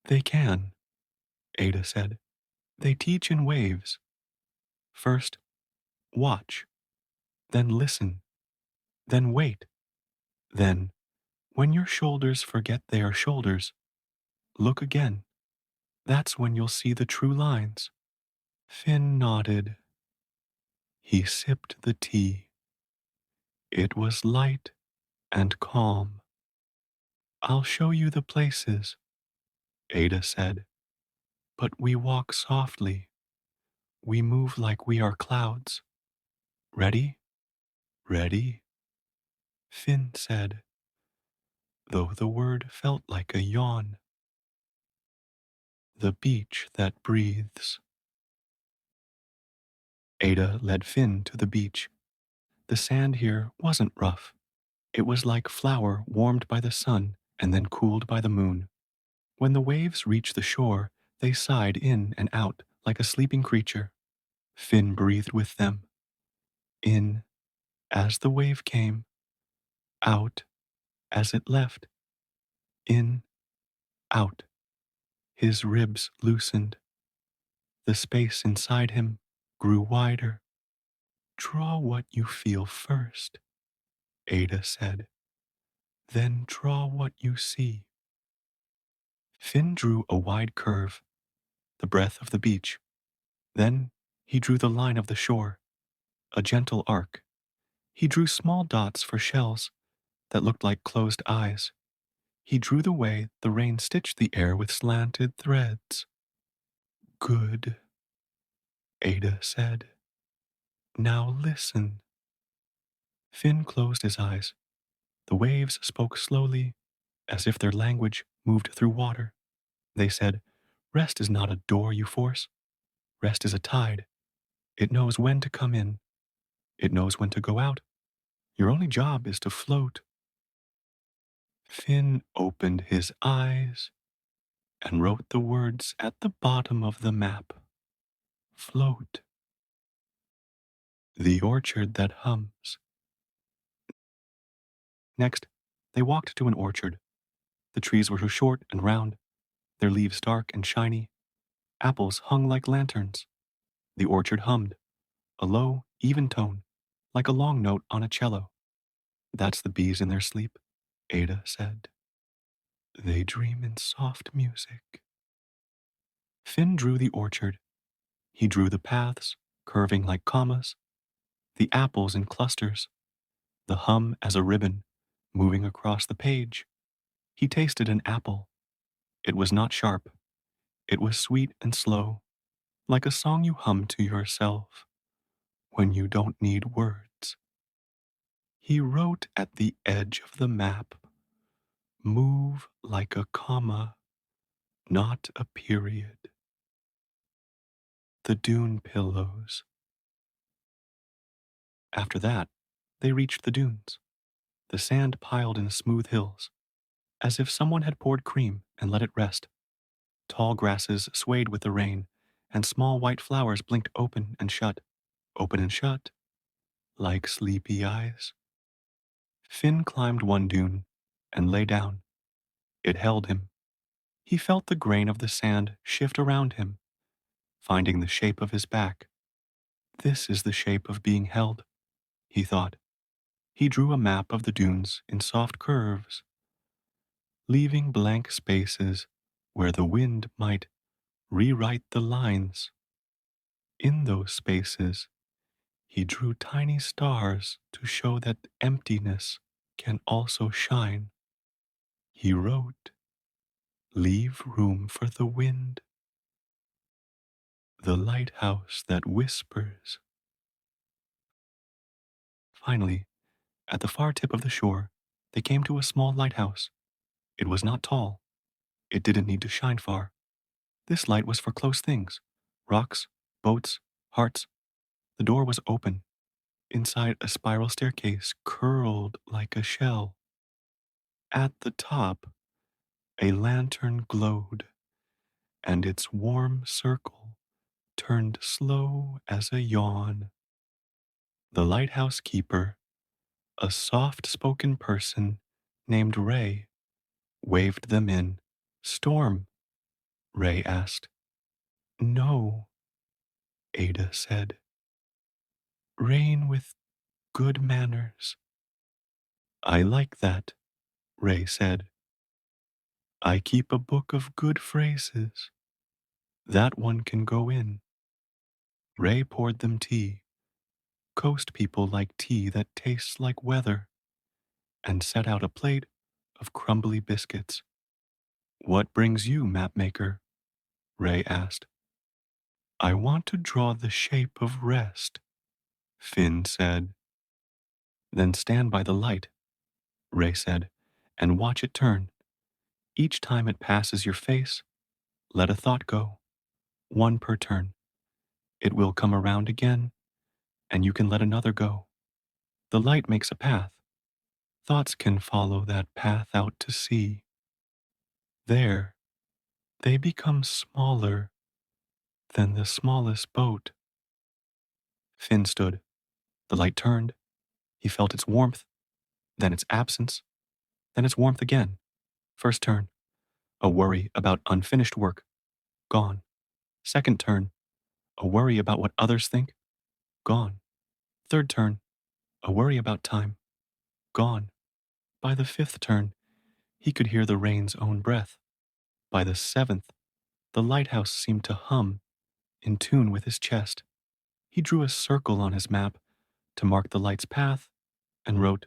They can, Ada said. They teach in waves. First, watch, then listen, then wait, then, when your shoulders forget they are shoulders, look again. That's when you'll see the true lines. Finn nodded. He sipped the tea. It was light and calm. I'll show you the places, Ada said. But we walk softly. We move like we are clouds. Ready? Ready? Finn said, though the word felt like a yawn. The beach that breathes. Ada led Finn to the beach. The sand here wasn't rough. It was like flour warmed by the sun and then cooled by the moon. When the waves reached the shore, they sighed in and out like a sleeping creature. Finn breathed with them. In as the wave came, out as it left, in, out. His ribs loosened. The space inside him grew wider. Draw what you feel first, Ada said. Then draw what you see. Finn drew a wide curve, the breadth of the beach. Then he drew the line of the shore, a gentle arc. He drew small dots for shells that looked like closed eyes. He drew the way the rain stitched the air with slanted threads. Good, Ada said. Now listen. Finn closed his eyes. The waves spoke slowly, as if their language moved through water. They said, rest is not a door you force. Rest is a tide. It knows when to come in. It knows when to go out. Your only job is to float. Finn opened his eyes and wrote the words at the bottom of the map. Float. The orchard that hums. Next, they walked to an orchard. The trees were short and round, their leaves dark and shiny. Apples hung like lanterns. The orchard hummed, a low, even tone, like a long note on a cello. That's the bees in their sleep, Ada said. They dream in soft music. Finn drew the orchard. He drew the paths, curving like commas, the apples in clusters, the hum as a ribbon, moving across the page. He tasted an apple. It was not sharp. It was sweet and slow, like a song you hum to yourself when you don't need words. He wrote at the edge of the map, move like a comma, not a period. The dune pillows. After that, they reached the dunes, the sand piled in smooth hills, as if someone had poured cream and let it rest. Tall grasses swayed with the rain, and small white flowers blinked open and shut, like sleepy eyes. Finn climbed one dune and lay down. It held him. He felt the grain of the sand shift around him, finding the shape of his back. This is the shape of being held, he thought. He drew a map of the dunes in soft curves, leaving blank spaces where the wind might rewrite the lines. In those spaces, he drew tiny stars to show that emptiness can also shine. He wrote, leave room for the wind, the lighthouse that whispers. Finally, at the far tip of the shore, they came to a small lighthouse. It was not tall. It didn't need to shine far. This light was for close things, rocks, boats, hearts. The door was open. Inside, a spiral staircase curled like a shell. At the top, a lantern glowed, and its warm circle turned slow as a yawn. The lighthouse keeper, a soft-spoken person named Ray, waved them in. Storm, Ray asked. No, Ada said. Rain with good manners. I like that, Ray said. I keep a book of good phrases. That one can go in. Ray poured them tea. Coast people like tea that tastes like weather, and set out a plate of crumbly biscuits. What brings you, mapmaker? Ray asked. I want to draw the shape of rest, Finn said. Then stand by the light, Ray said, and watch it turn. Each time it passes your face, let a thought go, one per turn. It will come around again, and you can let another go. The light makes a path. Thoughts can follow that path out to sea. There, they become smaller than the smallest boat. Finn stood. The light turned. He felt its warmth, then its absence, then its warmth again. First turn, a worry about unfinished work. Gone. Second turn, a worry about what others think. Gone. Third turn, a worry about time. Gone. By the fifth turn, he could hear the rain's own breath. By the seventh, the lighthouse seemed to hum, in tune with his chest. He drew a circle on his map to mark the light's path and wrote,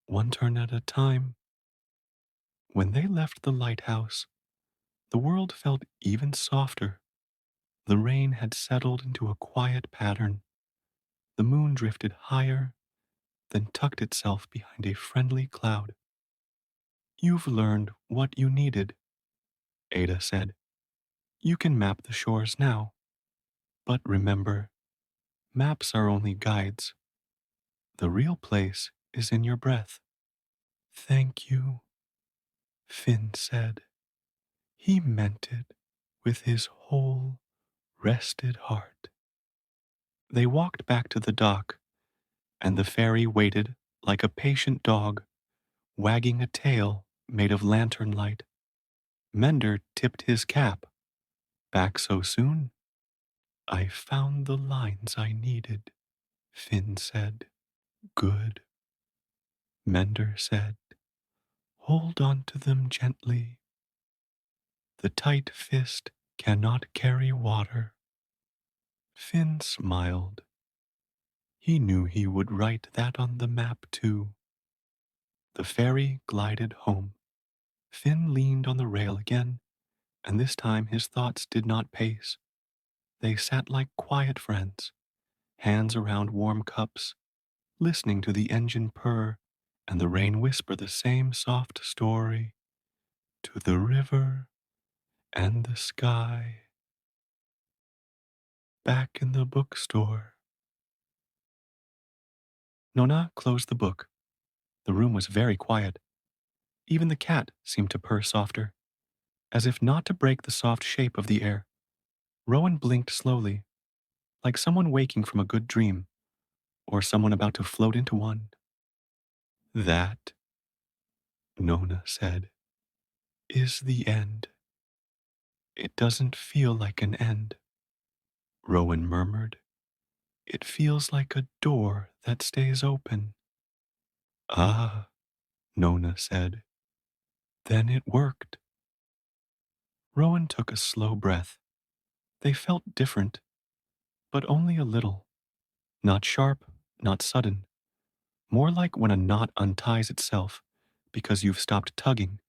one turn at a time. When they left the lighthouse, the world felt even softer. The rain had settled into a quiet pattern. The moon drifted higher, then tucked itself behind a friendly cloud. You've learned what you needed, Ada said. You can map the shores now. But remember, maps are only guides. The real place is in your breath. Thank you, Finn said. He meant it with his whole rested heart. They walked back to the dock, and the ferry waited like a patient dog, wagging a tail made of lantern light. Mender tipped his cap. Back so soon? I found the lines I needed, Finn said. Good, Mender said. Hold on to them gently. The tight fist cannot carry water. Finn smiled. He knew he would write that on the map too. The ferry glided home. Finn leaned on the rail again, and this time his thoughts did not pace. They sat like quiet friends, hands around warm cups, listening to the engine purr and the rain whisper the same soft story to the river and the sky. Back in the bookstore. Nona closed the book. The room was very quiet. Even the cat seemed to purr softer, as if not to break the soft shape of the air. Rowan blinked slowly, like someone waking from a good dream, or someone about to float into one. That, Nona said, is the end. It doesn't feel like an end, Rowan murmured. It feels like a door that stays open. Ah, Nona said. Then it worked. Rowan took a slow breath. They felt different, but only a little. Not sharp, not sudden. More like when a knot unties itself because you've stopped tugging.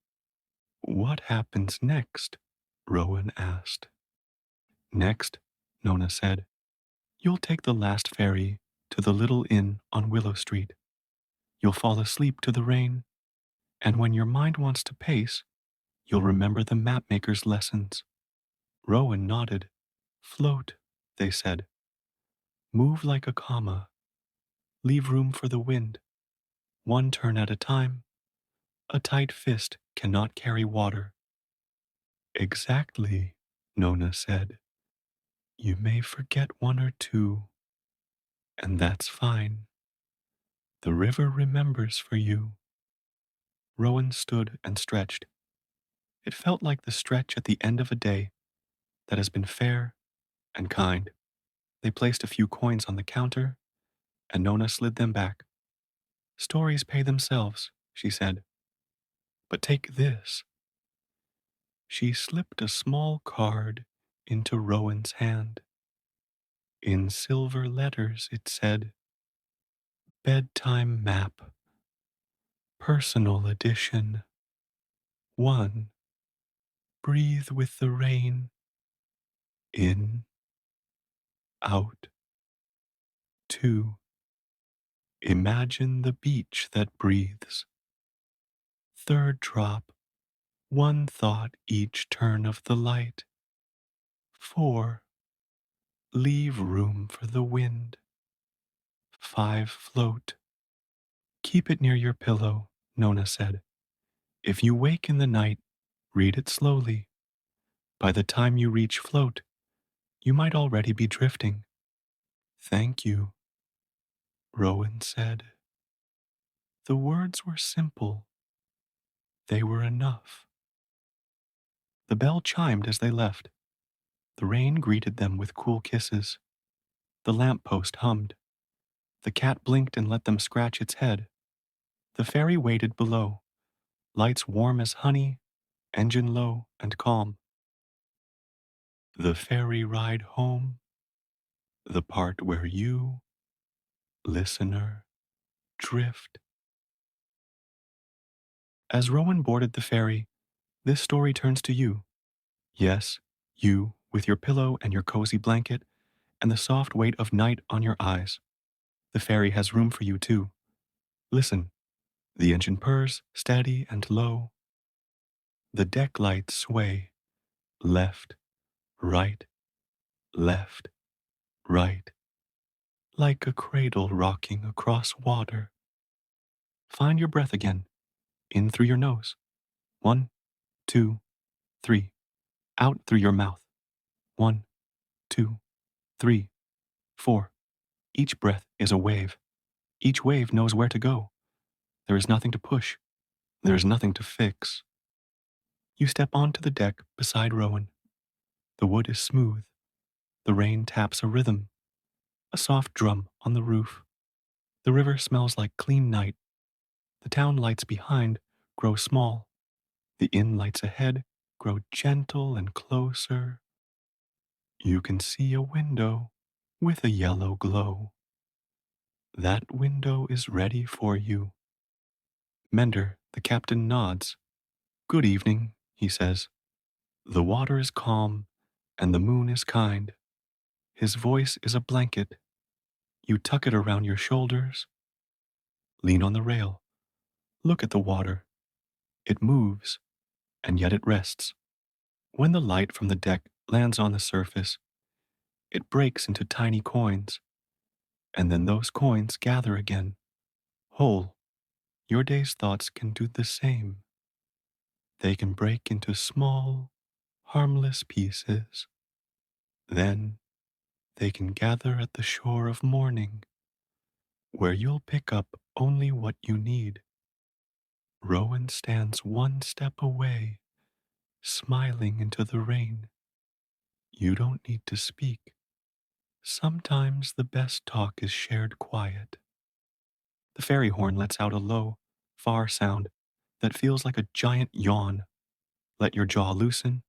What happens next? Rowan asked. Next, Nona said, you'll take the last ferry to the little inn on Willow Street. You'll fall asleep to the rain, and when your mind wants to pace, you'll remember the mapmaker's lessons. Rowan nodded. Float, they said. Move like a comma. Leave room for the wind. One turn at a time. A tight fist cannot carry water. Exactly, Nona said. You may forget one or two, and that's fine. The river remembers for you. Rowan stood and stretched. It felt like the stretch at the end of a day that has been fair and kind. They placed a few coins on the counter, and Nona slid them back. Stories pay themselves, she said. But take this. She slipped a small card into Rowan's hand. In silver letters, it said, Bedtime Map, Personal Edition. 1. Breathe with the rain. In, out. 2. Imagine the beach that breathes. Third drop, one thought each turn of the light. 4. Leave room for the wind. 5. Float. Keep it near your pillow, Nona said. If you wake in the night, read it slowly. By the time you reach float, you might already be drifting. Thank you, Rowan said. The words were simple. They were enough. The bell chimed as they left. The rain greeted them with cool kisses. The lamp-post hummed. The cat blinked and let them scratch its head. The ferry waited below, lights warm as honey, engine low and calm. The ferry ride home, the part where you, listener, drift. As Rowan boarded the ferry, this story turns to you. Yes, you, with your pillow and your cozy blanket, and the soft weight of night on your eyes. The ferry has room for you too. Listen, the engine purrs, steady and low. The deck lights sway, left, right, left, right, like a cradle rocking across water. Find your breath again, in through your nose. 1, 2, 3. Out through your mouth. 1, 2, 3, 4. Each breath is a wave. Each wave knows where to go. There is nothing to push. There is nothing to fix. You step onto the deck beside Rowan. The wood is smooth. The rain taps a rhythm, a soft drum on the roof. The river smells like clean night. The town lights behind grow small. The inn lights ahead grow gentle and closer. You can see a window with a yellow glow. That window is ready for you. Mender, the captain, nods. Good evening, he says. The water is calm and the moon is kind. His voice is a blanket. You tuck it around your shoulders. Lean on the rail. Look at the water. It moves, and yet it rests. When the light from the deck lands on the surface, it breaks into tiny coins, and then those coins gather again, whole. Your day's thoughts can do the same. They can break into small, harmless pieces. Then they can gather at the shore of morning, where you'll pick up only what you need. Rowan stands one step away, smiling into the rain. You don't need to speak. Sometimes the best talk is shared quiet. The ferry horn lets out a low, far sound that feels like a giant yawn. Let your jaw loosen.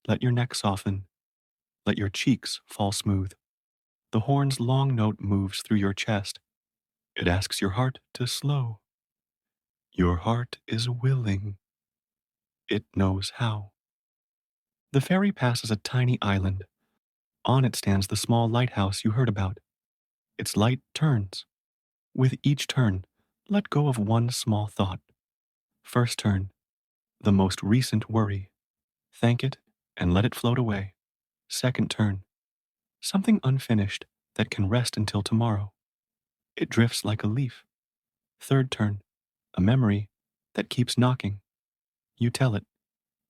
Let your neck soften. Let your cheeks fall smooth. The horn's long note moves through your chest. It asks your heart to slow. Your heart is willing. It knows how. The ferry passes a tiny island. On it stands the small lighthouse you heard about. Its light turns. With each turn, let go of one small thought. First turn, the most recent worry. Thank it and let it float away. Second turn, something unfinished that can rest until tomorrow. It drifts like a leaf. Third turn, a memory that keeps knocking. You tell it,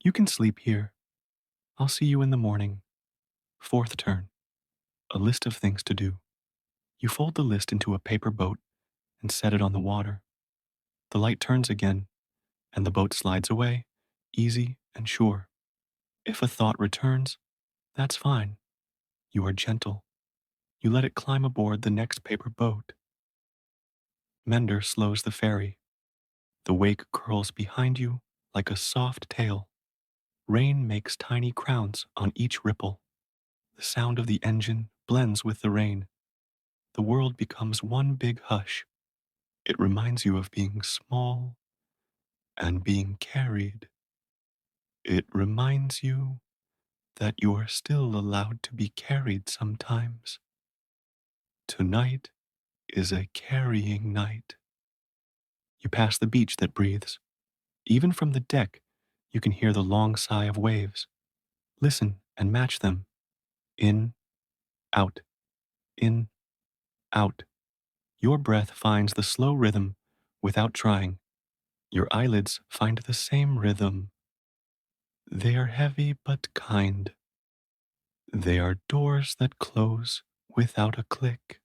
you can sleep here. I'll see you in the morning. Fourth turn, a list of things to do. You fold the list into a paper boat and set it on the water. The light turns again, and the boat slides away, easy and sure. If a thought returns, that's fine. You are gentle. You let it climb aboard the next paper boat. Mender slows the ferry. The wake curls behind you like a soft tail. Rain makes tiny crowns on each ripple. The sound of the engine blends with the rain. The world becomes one big hush. It reminds you of being small and being carried. It reminds you that you are still allowed to be carried sometimes. Tonight is a carrying night. You pass the beach that breathes. Even from the deck, you can hear the long sigh of waves. Listen and match them. In, out, in, out. Your breath finds the slow rhythm without trying. Your eyelids find the same rhythm. They are heavy but kind. They are doors that close without a click.